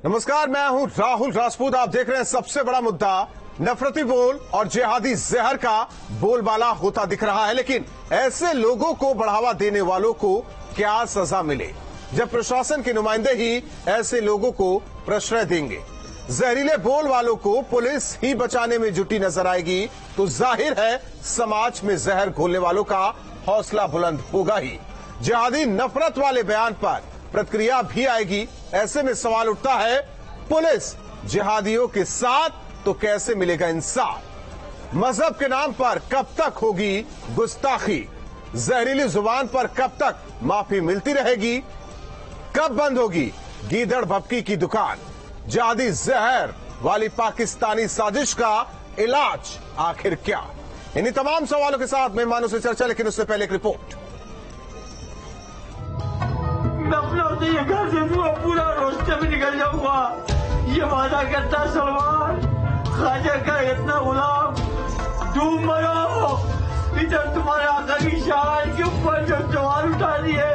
नमस्कार, मैं हूं राहुल राजपूत। आप देख रहे हैं सबसे बड़ा मुद्दा। नफरती बोल और जिहादी जहर का बोलबाला होता दिख रहा है, लेकिन ऐसे लोगों को बढ़ावा देने वालों को क्या सजा मिले जब प्रशासन के नुमाइंदे ही ऐसे लोगों को प्रश्रय देंगे। जहरीले बोल वालों को पुलिस ही बचाने में जुटी नजर आएगी तो जाहिर है समाज में जहर घोलने वालों का हौसला बुलंद होगा ही। जिहादी नफरत वाले बयान पर प्रतिक्रिया भी आएगी। ऐसे में सवाल उठता है, पुलिस जिहादियों के साथ तो कैसे मिलेगा इंसाफ? मजहब के नाम पर कब तक होगी गुस्ताखी? जहरीली जुबान पर कब तक माफी मिलती रहेगी? कब बंद होगी गीदड़ भपकी की दुकान? जिहादी जहर वाली पाकिस्तानी साजिश का इलाज आखिर क्या? इन्हीं तमाम सवालों के साथ मेहमानों से चर्चा, लेकिन उससे पहले एक रिपोर्ट। मैं अपना ये घर से पूरा रोस्ते में निकल जाऊंगा, ये वादा करता सलमान। ख्वाजा का इतना गुलाम, तुम मरो, इधर तुम्हारे आका की शान के ऊपर जो सवाल उठा दिए।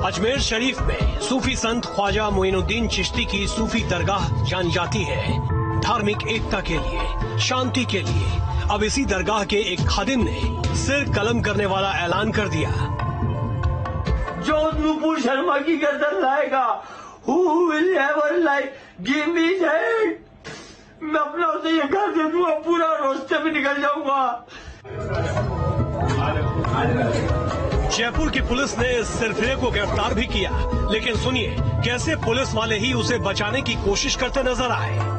अजमेर शरीफ में सूफी संत ख्वाजा मोइनुद्दीन चिश्ती की सूफी दरगाह जानी जाती है धार्मिक एकता के लिए, शांति के लिए। अब इसी दरगाह के एक खादिम ने सिर कलम करने वाला ऐलान कर दिया। जो नुपुर शर्मा की गर्दन लाएगा, who will ever like give me that? मैं अपना ये घर से पूरा रोस्ते में निकल जाऊंगा। जयपुर की पुलिस ने इस सिरफिरे को गिरफ्तार भी किया, लेकिन सुनिए कैसे पुलिस वाले ही उसे बचाने की कोशिश करते नजर आए।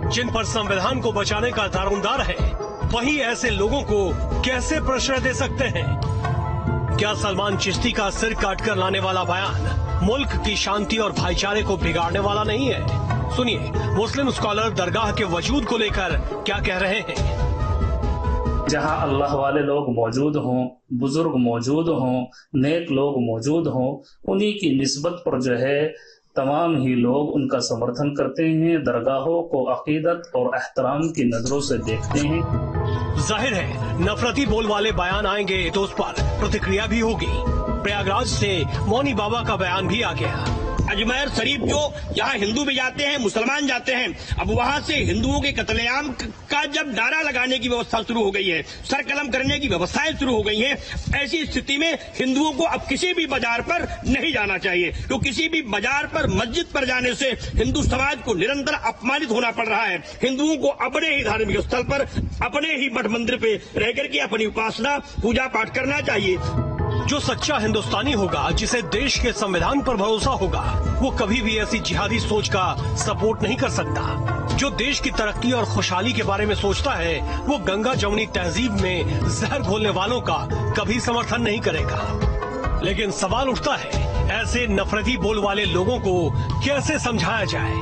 जिन पर संविधान को बचाने का दारोमदार है, वही ऐसे लोगों को कैसे प्रश्रय दे सकते हैं? क्या सलमान चिश्ती का सिर काटकर लाने वाला बयान मुल्क की शांति और भाईचारे को बिगाड़ने वाला नहीं है? सुनिए मुस्लिम स्कॉलर दरगाह के वजूद को लेकर क्या कह रहे हैं। जहां अल्लाह वाले लोग मौजूद हों, बुजुर्ग मौजूद हों, नेक लोग मौजूद हों, उन्हीं की निस्बत पर जो है तमाम ही लोग उनका समर्थन करते हैं, दरगाहों को अकीदत और एहतराम की नजरों से देखते हैं। जाहिर है नफरती बोल वाले बयान आएंगे तो उस पर प्रतिक्रिया भी होगी। प्रयागराज से मौनी बाबा का बयान भी आ गया। अजमेर शरीफ जो यहाँ हिंदू भी जाते हैं, मुसलमान जाते हैं, अब वहाँ से हिंदुओं के कत्लेआम का जब नारा लगाने की व्यवस्था शुरू हो गई है, सर कलम करने की व्यवस्थाएं शुरू हो गई हैं, ऐसी स्थिति में हिंदुओं को अब किसी भी बाजार पर नहीं जाना चाहिए। तो किसी भी बाजार पर, मस्जिद पर जाने से हिंदू समाज को निरंतर अपमानित होना पड़ रहा है। हिंदुओं को अपने ही धार्मिक स्थल पर, अपने ही मठ मंदिर पे रह करके अपनी उपासना पूजा पाठ करना चाहिए। जो सच्चा हिंदुस्तानी होगा, जिसे देश के संविधान पर भरोसा होगा, वो कभी भी ऐसी जिहादी सोच का सपोर्ट नहीं कर सकता। जो देश की तरक्की और खुशहाली के बारे में सोचता है, वो गंगा जमुनी तहजीब में जहर घोलने वालों का कभी समर्थन नहीं करेगा। लेकिन सवाल उठता है, ऐसे नफरती बोल वाले लोगों को कैसे समझाया जाए?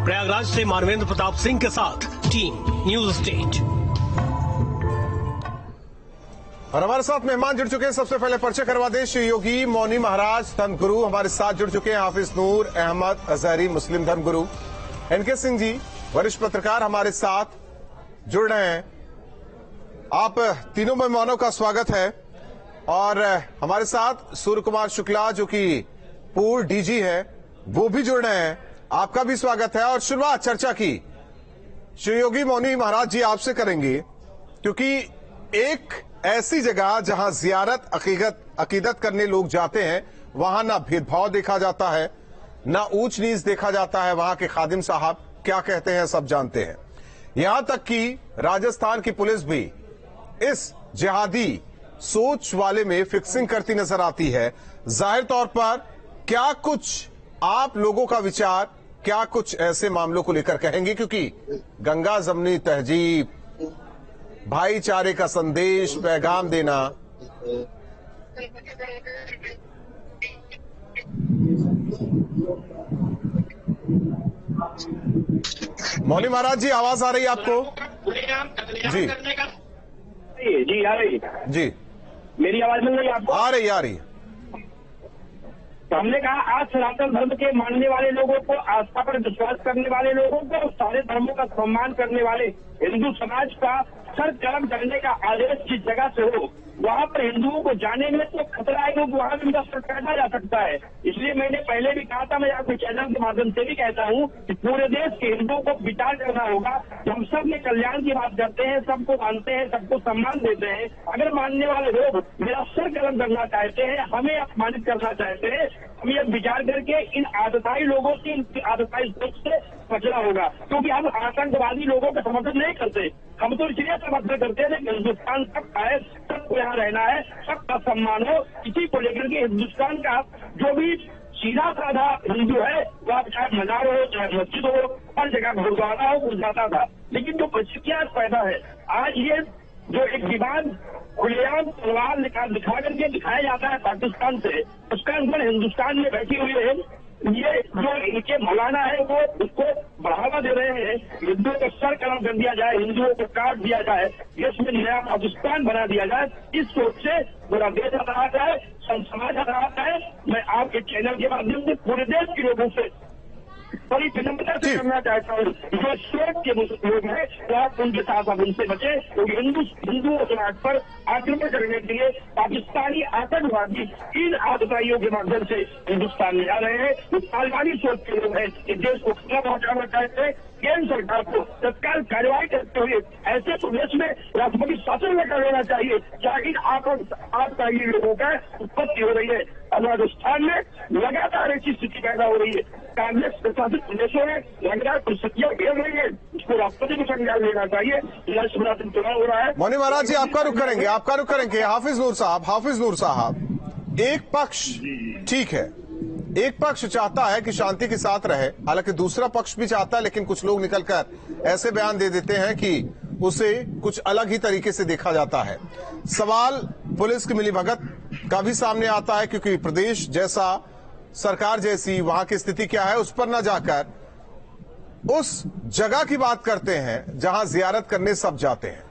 प्रयागराज से मानवेंद्र प्रताप सिंह के साथ टीम न्यूज स्टेट। और हमारे साथ मेहमान जुड़ चुके हैं। सबसे पहले परिचय करवा दें, श्री योगी मौनी महाराज धर्मगुरु हमारे साथ जुड़ चुके हैं। हाफिज नूर अहमद अजहरी मुस्लिम धर्मगुरु, एनके सिंह जी वरिष्ठ पत्रकार हमारे साथ जुड़ रहे हैं। आप तीनों मेहमानों का स्वागत है। और हमारे साथ सूर्य कुमार शुक्ला जो कि पूर्व डीजी है, वो भी जुड़ रहे हैं। आपका भी स्वागत है। और शुरुआत चर्चा की श्री योगी मौनी महाराज जी आपसे करेंगे, क्योंकि एक ऐसी जगह जहां जियारत अकीदत करने लोग जाते हैं, वहां ना भेदभाव देखा जाता है, ना ऊंच नीच देखा जाता है। वहां के खादिम साहब क्या कहते हैं सब जानते हैं। यहां तक कि राजस्थान की पुलिस भी इस जिहादी सोच वाले में फिक्सिंग करती नजर आती है। जाहिर तौर पर क्या कुछ आप लोगों का विचार, क्या कुछ ऐसे मामलों को लेकर कहेंगे? क्योंकि गंगा जमुनी तहजीब, भाईचारे का संदेश, पैगाम देना। मौनी महाराज जी, आवाज आ रही है आपको? जी जी आ रही है। जी मेरी आवाज मिल रही है आपको? आ रही है। तो हमने कहा आज सनातन धर्म के मानने वाले लोगों को, आस्था पर विश्वास करने वाले लोगों को, सारे धर्मों का सम्मान करने वाले हिंदू समाज का सर कलम करने का आदेश जिस जगह से हो, वहाँ पर हिंदुओं को जाने में तो खतरा है, क्योंकि वहाँ भी उनका सर काटा जा सकता है। इसलिए मैंने पहले भी कहा था, मैं आपके चैनल के माध्यम से भी कहता हूँ कि पूरे देश के हिंदुओं को विचार करना होगा कि हम सब में कल्याण की बात करते हैं, सबको मानते हैं, सबको सम्मान देते हैं। अगर मानने वाले लोग मेरा सर कलम करना चाहते हैं, हमें अपमानित करना चाहते हैं, हमें यह विचार करके इन आतताई लोगों से, इनकी आतताई सोच से बचना होगा, क्योंकि हम आतंकवादी लोगों का समर्थन नहीं करते। हम तो इसलिए समर्थन करते हैं कि हिंदुस्तान सबका है, सबको यहाँ रहना है, सबका सम्मान हो। इसी को लेकर के हिंदुस्तान का जो भी सीधा साधा हिंदू है, वह चाहे मजार हो, चाहे मस्जिद हो, हर जगह गुरुद्वारा हो, वो जाता था। लेकिन जो परिस्थितियां पैदा है, आज ये जो एक विवाद खुलेआम तलवार दिखा करके दिखाया जाता है पाकिस्तान से, उसका अंदर हिंदुस्तान में बैठी हुई है, ये जो इनके मौलाना है वो उसको बढ़ावा दे रहे हैं। हिंदुओं को सर कलम कर दिया जाए, हिंदुओं को काट दिया जाए, इसमें नया पाकिस्तान बना दिया जाए, इस सोच से पूरा देश हताहत है, समाज हताहत है। मैं आपके चैनल के माध्यम से पूरे देश के लोगों से बड़ी विनम्रता से करना चाहता हूँ, जो शोक के लोग हैं वो उनके साथ आप उनसे बचे, क्योंकि हिंदुओं समाज पर आक्रमण करने के लिए पाकिस्तानी आतंकवादी इन आतताइयों के माध्यम से हिंदुस्तान में आ रहे हैं। वो तालिबानी सोच के लोग हैं, इस देश को खतरा पहुंचाना चाहते हैं। केंद्र सरकार को तत्काल कार्रवाई करते हुए ऐसे प्रदेश में राष्ट्रपति शासन में कर लेना चाहिए जहाँ इन आतंकी लोगों का उत्पत्ति हो रही है। अब राजस्थान में लगातार ऐसी स्थिति पैदा हो रही है, कांग्रेस प्रशासित प्रदेशों में लगातार परिस्थितियां घेर रही है, इसको राष्ट्रपति को संज्ञान लेना चाहिए। चुनाव हो रहा है। मौनी महाराज जी, आपका रुख करेंगे। हाफिज नूर साहब, एक पक्ष ठीक है, एक पक्ष चाहता है कि शांति के साथ रहे, हालांकि दूसरा पक्ष भी चाहता है, लेकिन कुछ लोग निकलकर ऐसे बयान दे देते हैं कि उसे कुछ अलग ही तरीके से देखा जाता है। सवाल पुलिस की मिलीभगत का भी सामने आता है, क्योंकि प्रदेश जैसा, सरकार जैसी वहां की स्थिति क्या है उस पर न जाकर उस जगह की बात करते हैं जहां जियारत करने सब जाते हैं।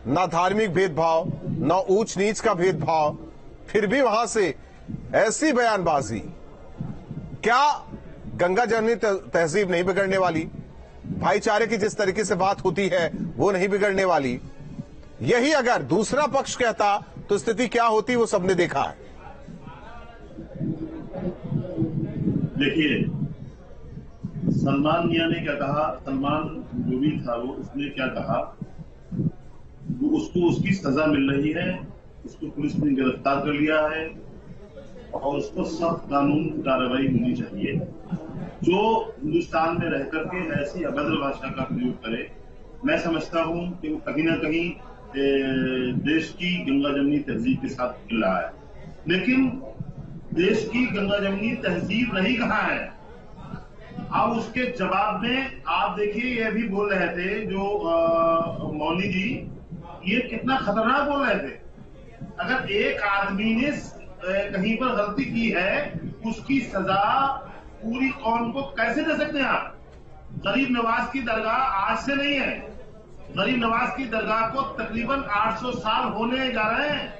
ना धार्मिक भेदभाव, ना ऊंच नीच का भेदभाव, फिर भी वहां से ऐसी बयानबाजी। क्या गंगा जमनी तहजीब नहीं बिगड़ने वाली? भाईचारे की जिस तरीके से बात होती है वो नहीं बिगड़ने वाली? यही अगर दूसरा पक्ष कहता तो स्थिति क्या होती, वो सबने देखा है। देखिए, सलमान मियां ने क्या कहा, सलमान जो भी था वो उसने क्या कहा, उसको उसकी सजा मिल रही है, उसको पुलिस ने गिरफ्तार कर लिया है और उसको सख्त कानून कार्रवाई होनी चाहिए। जो हिंदुस्तान में रह करके ऐसी अभद्र भाषा का प्रयोग करे, मैं समझता हूं कि वो कहीं ना कहीं देश की गंगा जमनी तहजीब के साथ मिल रहा है। लेकिन देश की गंगा जमनी तहजीब नहीं कहाँ है। अब उसके जवाब में आप देखिए, ये भी बोल रहे थे जो मौनी जी, ये कितना खतरनाक बोल रहे थे। अगर एक आदमी ने कहीं पर गलती की है, उसकी सजा पूरी कौम को कैसे दे सकते हैं आप? गरीब नवाज की दरगाह आज से नहीं है, गरीब नवाज की दरगाह को तकरीबन 800 साल होने जा रहे हैं।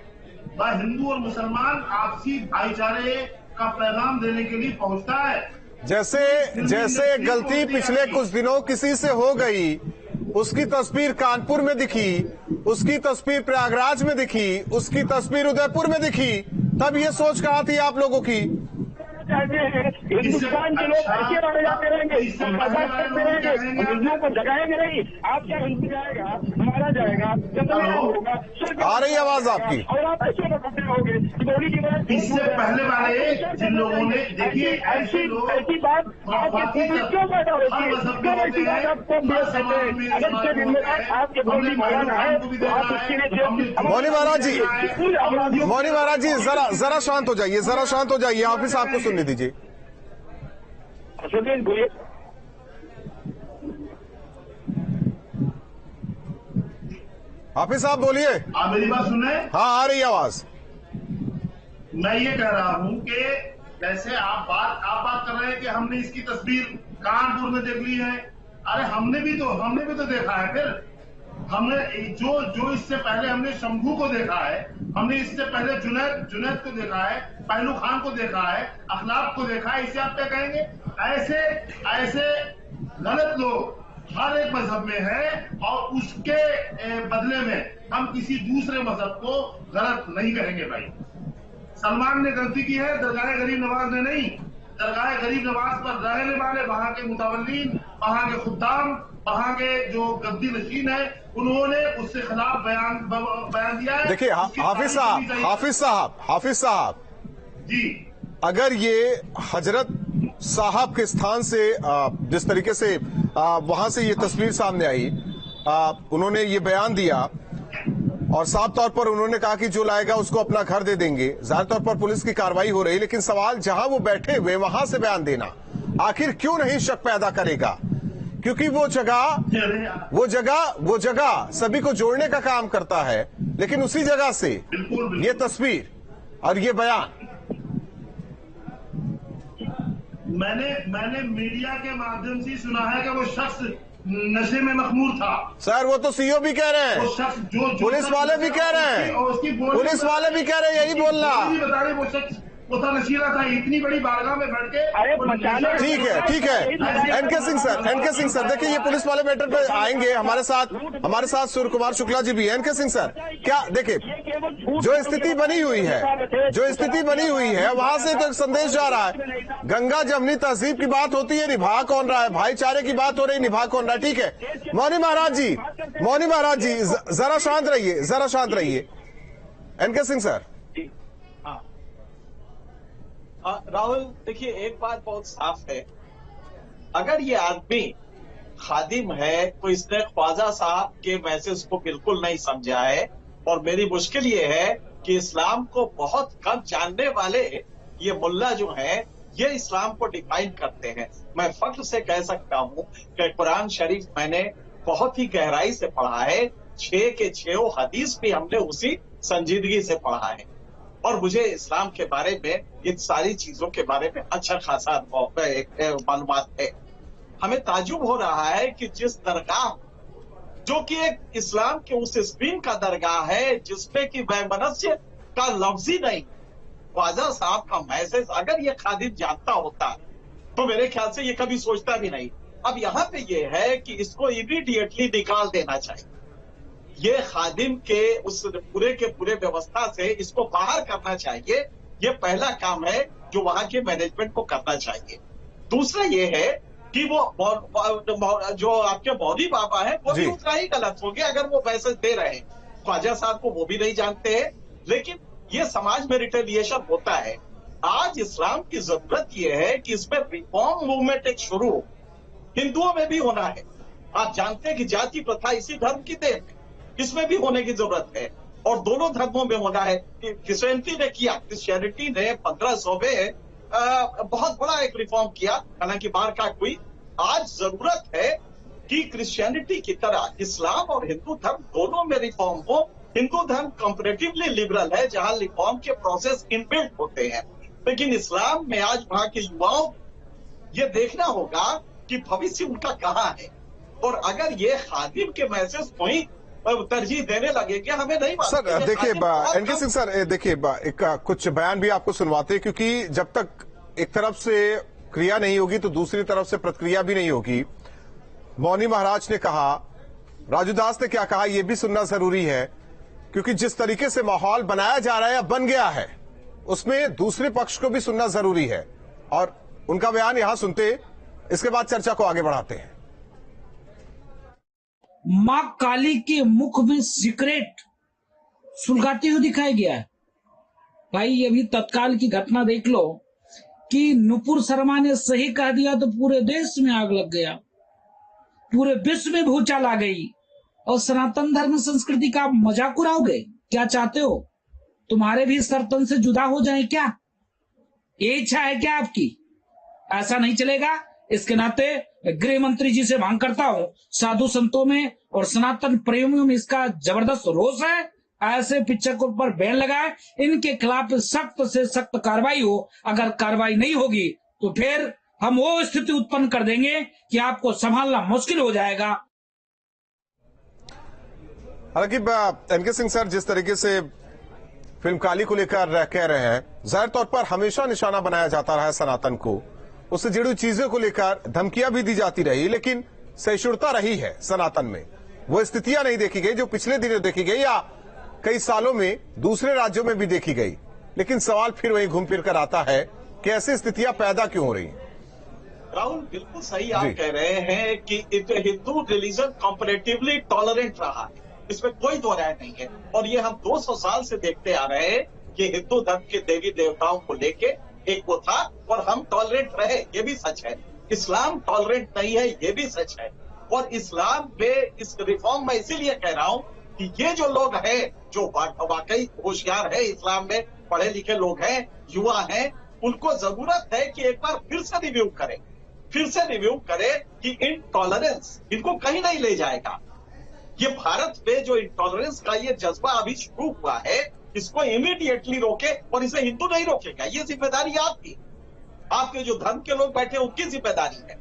वह हिंदू और मुसलमान आपसी भाईचारे का पैगाम देने के लिए पहुंचता है। जैसे गलती पिछले कुछ दिनों किसी से हो गई, उसकी तस्वीर कानपुर में दिखी, उसकी तस्वीर प्रयागराज में दिखी, उसकी तस्वीर उदयपुर में दिखी, तब ये सोच कहाँ थी आप लोगों की? हिंदुस्तान के लोग ऐसे रह जाते रहेंगे, हिंदुओं को जगाएंगे नहीं। आप क्या हिंदू जाएगा, हमारा जाएगा, होगा। आ रही आवाज आपकी। और आप ऐसे रखते रहोगे। इससे पहले वाले जिन लोगों ने, देखिए ऐसी बात क्यों पैदा होती है? मौनी महाराज जी जरा शांत हो जाइए, जरा शांत हो जाइए। हाफिज आपको सुनने दीजिए। बोलिए। हाफिज साहब बोलिए। आप मेरी बात सुन रहे हैं? हाँ, आ रही आवाज। मैं ये कह रहा हूं कि जैसे आप बात कर रहे हैं कि हमने इसकी तस्वीर कानपुर में देख ली है। अरे हमने भी तो देखा है। फिर हमने जो इससे पहले हमने शंभू को देखा है, हमने इससे पहले जुनैद को देखा है, पहलू खान को देखा है, अखलाक को देखा है, इसे आप क्या कहेंगे? ऐसे गलत लोग हर एक मजहब में है और उसके बदले में हम किसी दूसरे मजहब को गलत नहीं कहेंगे। भाई सलमान ने गलती की है, दरगाह गरीब नवाज ने नहीं। दरगाह गरीब नवाज पर रहने वाले वहां के मुतवल्लीन, वहां के खुद्दाम, वहां के जो गद्दी नशीन है, उन्होंने उससे खिलाफ बयान दिया है। देखिए हाफिज साहब जी, अगर ये हजरत साहब के स्थान से जिस तरीके से वहां से ये तस्वीर सामने आई, उन्होंने ये बयान दिया और साफ तौर पर उन्होंने कहा कि जो लाएगा उसको अपना घर दे देंगे। जाहिर तौर पर पुलिस की कार्रवाई हो रही, लेकिन सवाल जहां वो बैठे हुए वहां से बयान देना आखिर क्यों नहीं शक पैदा करेगा? क्योंकि वो जगह सभी को जोड़ने का काम करता है, लेकिन उसी जगह से ये तस्वीर और ये बयान मैंने मीडिया के माध्यम से सुना है कि वो शख्स नशे में मखमूर था। सर वो तो सीओ भी कह रहे हैं, वो शख्स जो पुलिस वाले भी कह रहे हैं, पुलिस वाले भी कह रहे हैं, यही बोल रहा। बता रहे वो शख्स वो था नशीला था, इतनी बड़ी बारगाह में बैठ के। ठीक है एनके सिंह सर देखिए ये पुलिस वाले मैटर पे आएंगे। हमारे साथ सूर्य कुमार शुक्ला जी भी। एनके सिंह सर, क्या देखिए जो स्थिति बनी हुई है वहां से तो एक संदेश जा रहा है। गंगा जमनी तहजीब की बात होती है, निभा कौन रहा है? भाईचारे की बात हो रही, निभा कौन रहा है? ठीक है मौनी महाराज जी जरा शांत रहिए। N K Singh sir. राहुल देखिए, एक बात बहुत साफ है, अगर ये आदमी खादिम है तो इसने ख्वाजा साहब के मैसेज को बिल्कुल नहीं समझा है। और मेरी मुश्किल ये है कि इस्लाम को बहुत कम जानने वाले ये मुल्ला जो हैं, ये इस्लाम को डिफाइन करते हैं। मैं फख्र से कह सकता हूं कि कुरान शरीफ मैंने बहुत ही गहराई से पढ़ा है, 6 के 6 हदीस भी हमने उसी संजीदगी से पढ़ा है और मुझे इस्लाम के बारे में, इन सारी चीजों के बारे में अच्छा खासा मालूमात है। हमें ताजुब हो रहा है कि जिस दरगाह जो कि एक इस्लाम के उस स्क्रीन का दरगाह है जिसमें कि वैमनस्य का लफ्ज ही नहीं, ख्वाजा साहब का मैसेज अगर ये खादिम जानता होता तो मेरे ख्याल से ये कभी सोचता भी नहीं। अब यहाँ पे ये है कि इसको इमीडिएटली निकाल देना चाहिए, ये खादिम के उस पूरे के पूरे व्यवस्था से इसको बाहर करना चाहिए। ये पहला काम है जो वहां के मैनेजमेंट को करना चाहिए। दूसरा ये है कि वो जो आपके मौलवी बाबा है वो भी उतना ही गलत हो गया अगर वो मैसेज दे रहे हैं। ख्वाजा साहब को वो भी नहीं जानते हैं, लेकिन ये समाज में रिटेलिएशन होता है। आज इस्लाम की जरूरत ये है कि इसमें रिफॉर्म मूवमेंट एक शुरू हो, हिंदुओं में भी होना है। आप जानते हैं कि जाति प्रथा इसी धर्म की देन है, इसमें भी होने की जरूरत है और दोनों धर्मों में होना है। क्रिश्चियनिटी ने किया, क्रिश्चियनिटी ने 1500 में बहुत बड़ा एक रिफॉर्म किया, हालांकि बाहर का कोई। आज जरूरत है कि क्रिश्चियनिटी की तरह इस्लाम और हिंदू धर्म दोनों में रिफॉर्म हो। हिंदू धर्म कंपैरेटिवली लिबरल है जहां रिफॉर्म के प्रोसेस इनबिल्ट होते हैं, लेकिन इस्लाम में आज वहां के युवाओं ये देखना होगा कि भविष्य उनका कहाँ है। और अगर ये खादिम के मैसेज को ही तरजीह देने लगेंगे, हमें नहीं मालूम। सर देखिए एनके सिंह सर, देखिए कुछ बयान भी आपको सुनवाते हैं, क्योंकि जब तक एक तरफ से क्रिया नहीं होगी तो दूसरी तरफ से प्रतिक्रिया भी नहीं होगी। मौनी महाराज ने कहा, राजू दास ने क्या कहा, यह भी सुनना जरूरी है, क्योंकि जिस तरीके से माहौल बनाया जा रहा है या बन गया है उसमें दूसरे पक्ष को भी सुनना जरूरी है। और उनका बयान यहां सुनते, इसके बाद चर्चा को आगे बढ़ाते हैं। मां काली के मुख में सिगरेट सुलगाते हुए दिखाया गया है। भाई अभी तत्काल की घटना देख लो कि नुपुर शर्मा ने सही कह दिया तो पूरे देश में आग लग गया, पूरे विश्व में भूचाल आ गई और सनातन धर्म संस्कृति का मजाक उड़ाओगे? क्या चाहते हो तुम्हारे भी सर तन से जुदा हो जाए क्या? ये इच्छा है क्या आपकी? ऐसा नहीं चलेगा। इसके नाते गृह मंत्री जी से मांग करता हूं, साधु संतों में और सनातन प्रेमियों में इसका जबरदस्त रोष है, ऐसे पिक्चर पर बैन लगाए, इनके खिलाफ सख्त से सख्त कार्रवाई हो। अगर कार्रवाई नहीं होगी तो फिर हम वो स्थिति उत्पन्न कर देंगे कि आपको संभालना मुश्किल हो जाएगा। हालांकि एनके सिंह सर, जिस तरीके से फिल्म काली को लेकर कह रहे हैं, जाहिर तौर पर हमेशा निशाना बनाया जाता रहा है सनातन को, उससे जुड़ी हुई चीजों को लेकर धमकियां भी दी जाती रही, लेकिन सहिष्णुता रही है सनातन में। वो स्थितियां नहीं देखी गई जो पिछले दिनों देखी गई या कई सालों में दूसरे राज्यों में भी देखी गई। लेकिन सवाल फिर वही घूम फिर कर आता है कि ऐसी स्थितियां पैदा क्यों हो रही हैं? राहुल, बिल्कुल सही आप कह रहे हैं कि हिंदू रिलीजन कंपैरेटिवली टॉलरेंट रहा है, इसमें कोई दो राय नहीं है। और ये हम 200 साल से देखते आ रहे हैं कि हिंदू धर्म के देवी देवताओं को लेके एक वो था और हम टॉलरेंट रहे, ये भी सच है। इस्लाम टॉलरेंट नहीं है, ये भी सच है। और इस्लाम में इस रिफॉर्म में इसीलिए कह रहा हूं कि ये जो लोग हैं, जो वाकई होशियार है, इस्लाम में पढ़े लिखे लोग हैं, युवा हैं, उनको जरूरत है कि एक बार फिर से रिव्यू करें कि इंटॉलरेंस इनको कहीं नहीं ले जाएगा। ये भारत में जो इंटॉलरेंस का ये जज्बा अभी शुरू हुआ है, इसको इमीडिएटली रोके, और इसे हिंदू नहीं रोकेगा। ये जिम्मेदारी आपकी, आपके जो धर्म के लोग बैठे उनकी जिम्मेदारी है।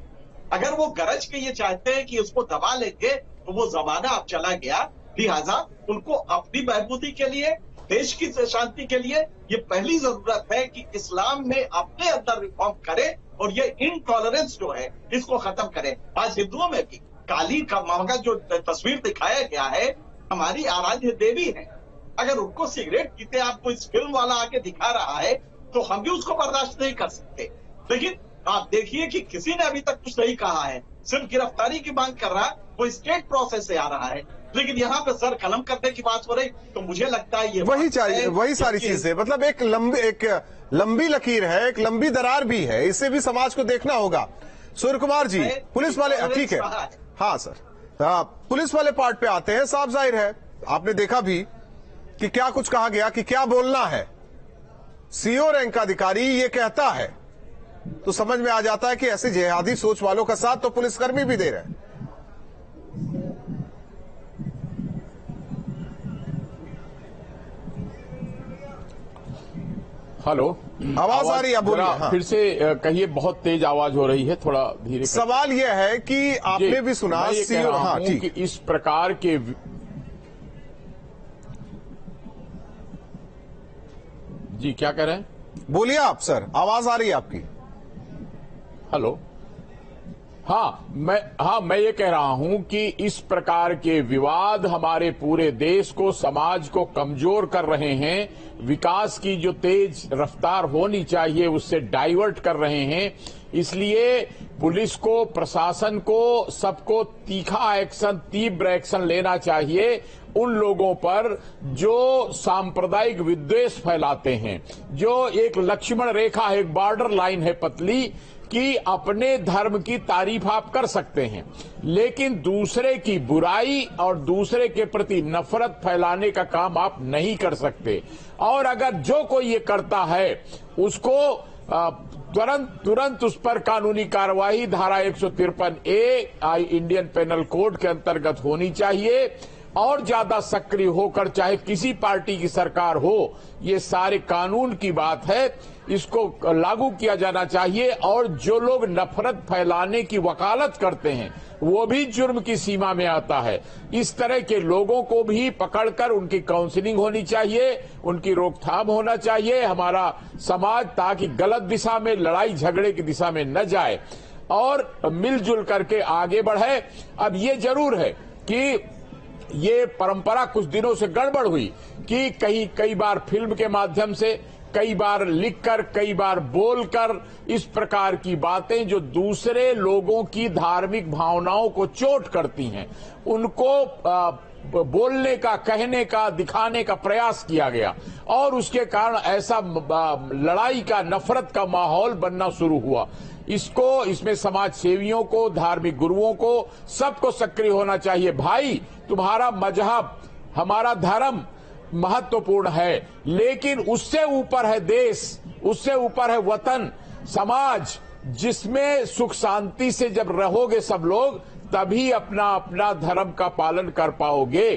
अगर वो गरज के ये चाहते हैं कि उसको दबा लेंगे तो वो जमाना अब चला गया। लिहाजा उनको अपनी बहबूदी के लिए, देश की शांति के लिए ये पहली जरूरत है कि इस्लाम में अपने अंदर रिफॉर्म करे और ये इनटॉलरेंस जो है इसको खत्म करे। आज हिंदुओं में भी काली का महंगा जो तस्वीर दिखाया गया है, हमारी आराध्य देवी है। अगर उनको सिगरेट पीते आपको इस फिल्म वाला आके दिखा रहा है तो हम भी उसको बर्दाश्त नहीं कर सकते। लेकिन आप देखिए कि किसी ने अभी तक कुछ नहीं कहा है, सिर्फ गिरफ्तारी की मांग कर रहा है, वो स्टेट प्रोसेस से आ रहा है। लेकिन यहाँ पे सर कलम करने की बात हो रही, तो मुझे लगता है ये वही चाहिए, वही सारी चीजें, मतलब एक लंबी लकीर है, एक लंबी दरार भी है, इसे भी समाज को देखना होगा। सूर्य कुमार जी, पुलिस वाले, ठीक है, हाँ सर, पुलिस वाले पार्ट पे आते हैं। साफ जाहिर है, आपने देखा भी कि क्या कुछ कहा गया कि क्या बोलना है। सीओ रैंक का अधिकारी ये कहता है तो समझ में आ जाता है कि ऐसे जिहादी सोच वालों का साथ तो पुलिसकर्मी भी दे रहे हैं। हेलो, आवाज आ रही है? बोलिए। हाँ। फिर से कहिए, बहुत तेज आवाज हो रही है, थोड़ा धीरे। सवाल यह है कि आपने भी सुना सीओ, हाँ ठीक, इस प्रकार के, जी क्या कह रहे हैं? बोलिए आप सर, आवाज आ रही है आपकी। हेलो, मैं ये कह रहा हूं कि इस प्रकार के विवाद हमारे पूरे देश को, समाज को कमजोर कर रहे हैं। विकास की जो तेज रफ्तार होनी चाहिए उससे डाइवर्ट कर रहे हैं। इसलिए पुलिस को, प्रशासन को, सबको तीखा एक्शन, तीव्र एक्शन लेना चाहिए उन लोगों पर जो सांप्रदायिक विद्वेष फैलाते हैं। जो एक लक्ष्मण रेखा है, एक बॉर्डर लाइन है पतली, कि अपने धर्म की तारीफ आप कर सकते हैं लेकिन दूसरे की बुराई और दूसरे के प्रति नफरत फैलाने का काम आप नहीं कर सकते। और अगर जो कोई ये करता है उसको तुरंत उस पर कानूनी कार्रवाई धारा 153A इंडियन पेनल कोड के अंतर्गत होनी चाहिए और ज्यादा सक्रिय होकर, चाहे किसी पार्टी की सरकार हो, ये सारे कानून की बात है, इसको लागू किया जाना चाहिए। और जो लोग नफरत फैलाने की वकालत करते हैं वो भी जुर्म की सीमा में आता है। इस तरह के लोगों को भी पकड़कर उनकी काउंसलिंग होनी चाहिए, उनकी रोकथाम होना चाहिए हमारा समाज, ताकि गलत दिशा में, लड़ाई झगड़े की दिशा में न जाए और मिलजुल करके आगे बढ़े। अब ये जरूर है कि ये परंपरा कुछ दिनों से गड़बड़ हुई कि कई बार फिल्म के माध्यम से, कई बार लिखकर, कई बार बोलकर इस प्रकार की बातें जो दूसरे लोगों की धार्मिक भावनाओं को चोट करती हैं, उनको बोलने का, कहने का, दिखाने का प्रयास किया गया और उसके कारण ऐसा लड़ाई का, नफरत का माहौल बनना शुरू हुआ। इसमें समाज सेवियों को, धार्मिक गुरुओं को, सबको सक्रिय होना चाहिए। भाई, तुम्हारा मजहब, हमारा धर्म महत्वपूर्ण है, लेकिन उससे ऊपर है देश, उससे ऊपर है वतन, समाज, जिसमें सुख शांति से जब रहोगे सब लोग, तभी अपना अपना धर्म का पालन कर पाओगे।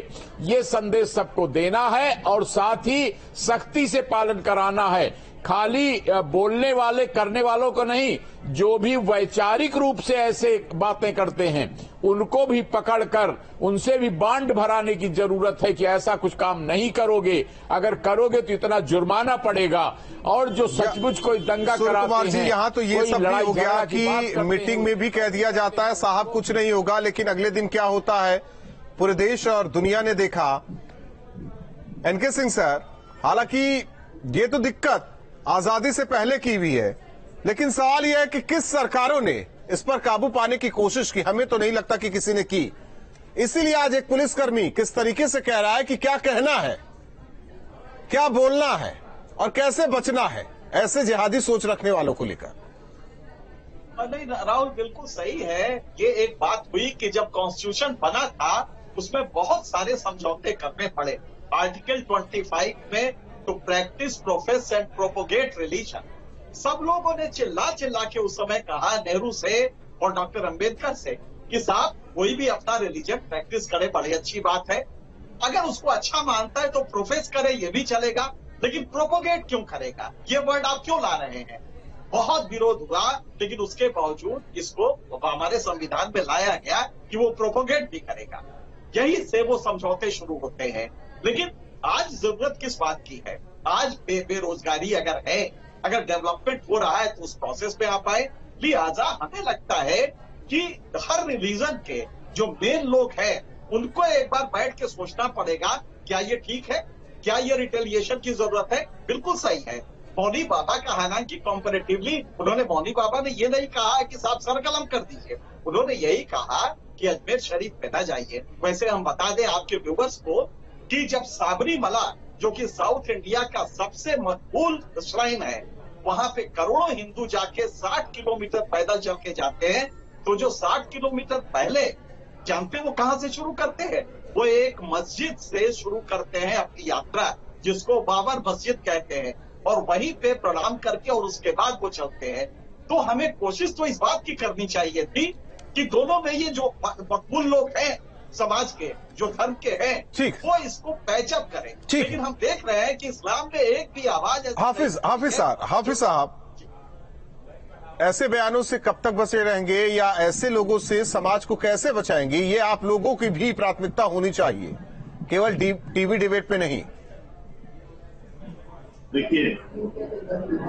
ये संदेश सबको देना है और साथ ही सख्ती से पालन कराना है। खाली बोलने वाले करने वालों को नहीं, जो भी वैचारिक रूप से ऐसे बातें करते हैं उनको भी पकड़कर उनसे भी बांड भराने की जरूरत है कि ऐसा कुछ काम नहीं करोगे, अगर करोगे तो इतना जुर्माना पड़ेगा। और जो सचमुच कोई दंगा कराते हैं, यहाँ तो ये सब भी हो गया कि मीटिंग में भी कह दिया जाता है साहब कुछ नहीं होगा, लेकिन अगले दिन क्या होता है पूरे देश और दुनिया ने देखा। एनके सिंह सर, हालांकि ये तो दिक्कत आजादी से पहले की हुई है, लेकिन सवाल यह है कि किस सरकारों ने इस पर काबू पाने की कोशिश की? हमें तो नहीं लगता कि किसी ने की। इसीलिए आज एक पुलिसकर्मी किस तरीके से कह रहा है कि क्या कहना है, क्या बोलना है और कैसे बचना है ऐसे जिहादी सोच रखने वालों को लेकर। नहीं राहुल, बिल्कुल सही है। ये एक बात हुई कि जब कॉन्स्टिट्यूशन बना था उसमें बहुत सारे समझौते करने पड़े। आर्टिकल 25 में to practise, profess and propagate religion, सब लोगों ने चिल्ला चिल्ला के उस समय कहा, नेहरू से और डॉक्टर अंबेडकर से, कि साहब कोई भी अपना रिलीजन प्रैक्टिस करे, बड़ी अच्छी बात है। अगर उसको अच्छा मानता है तो प्रोफेस करे, ये भी चलेगा, लेकिन प्रोपोगेट क्यों करेगा? ये वर्ड आप क्यों ला रहे हैं? बहुत विरोध हुआ, लेकिन उसके बावजूद इसको हमारे संविधान में लाया गया कि वो प्रोपोगेट भी करेगा। यही से वो समझौते शुरू होते हैं। लेकिन आज जरूरत किस बात की है? आज बेरोजगारी अगर है, अगर डेवलपमेंट हो रहा है तो उस प्रोसेस में आप आए। लिहाजा हमें लगता है कि हर रिलीजन के जो मेन लोग हैं उनको एक बार बैठ के सोचना पड़ेगा, क्या ये ठीक है, क्या ये रिटेलिएशन की जरूरत है? बिल्कुल सही है। मौनी बाबा का हालांकि कंपैरेटिवली उन्होंने, मौनी बाबा ने ये नहीं कहा कि साहब सरकलम कर दीजिए, उन्होंने यही कहा कि अजमेर शरीफ पे ना जाइए। वैसे हम बता दें आपके व्यूवर्स को कि जब साबरीमला, जो कि साउथ इंडिया का सबसे मकबूल श्राइन है, वहां पे करोड़ों हिंदू जाके 60 किलोमीटर पैदल चल के जाते हैं, तो जो 60 किलोमीटर पहले जानते हैं वो कहां से शुरू करते हैं? वो एक मस्जिद से शुरू करते हैं अपनी यात्रा, जिसको बाबर मस्जिद कहते हैं, और वहीं पे प्रणाम करके और उसके बाद वो चलते हैं। तो हमें कोशिश तो इस बात की करनी चाहिए थी कि दोनों में ये जो मकबूल लोग हैं समाज के, जो धर्म के हैं, वो इसको पैचअप करें। लेकिन हम देख रहे हैं कि इस्लाम में एक भी आवाज हाफिज साहब ऐसे बयानों से कब तक बचे रहेंगे, या ऐसे लोगों से समाज को कैसे बचाएंगे? ये आप लोगों की भी प्राथमिकता होनी चाहिए, केवल टीवी डिबेट पे नहीं। देखिए,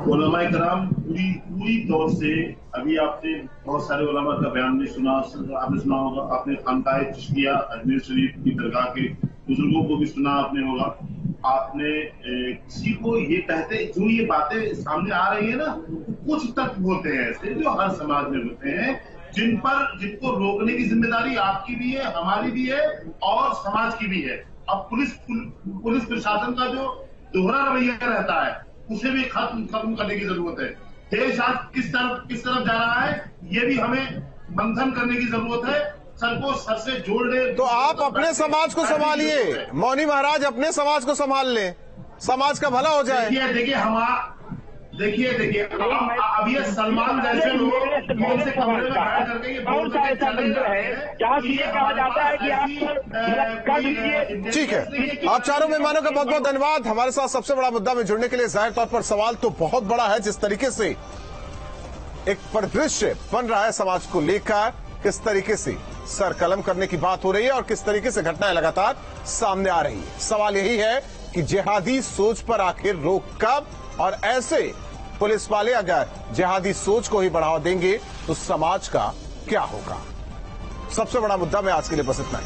उलमा इकराम पूरी तौर से, अभी आपने बहुत सारे उलमा का बयान भी सुना, आपने सुना होगा, आपने खानकाह चिश्तिया अजमेर शरीफ की दरगाह के बुजुर्गों को भी सुना आपने होगा। आपने किसी को ये कहते, जो ये बातें सामने आ रही है ना, कुछ तत्व होते हैं ऐसे जो हर समाज में होते हैं, जिनको रोकने की जिम्मेदारी आपकी भी है, हमारी भी है और समाज की भी है। अब पुलिस प्रशासन का जो दोहरा रवैया रहता है उसे भी खत्म करने की जरूरत है। देश आज किस तरफ जा रहा है, ये भी हमें मंथन करने की जरूरत है। सर को सर से जोड़ ले। तो आप अपने समाज को संभालिए, मौनी महाराज अपने समाज को संभाल लें, समाज का भला हो जाए। देखिए अब ये सलमान जैसे लोग से कमरे में बैठ करके ये बोल के चले ठीक है। आप चारों मेहमानों का बहुत बहुत धन्यवाद हमारे साथ सबसे बड़ा मुद्दा में जुड़ने के लिए। जाहिर तौर पर सवाल तो बहुत बड़ा है, जिस तरीके से एक परिदृश्य बन रहा है समाज को लेकर, किस तरीके से सर कलम करने की बात हो रही है और किस तरीके से घटनाएं लगातार सामने आ रही है। सवाल यही है कि जिहादी सोच पर आखिर रोक कब, और ऐसे पुलिस वाले अगर जिहादी सोच को ही बढ़ावा देंगे तो समाज का क्या होगा। सबसे बड़ा मुद्दा में आज के लिए बस इतना ही।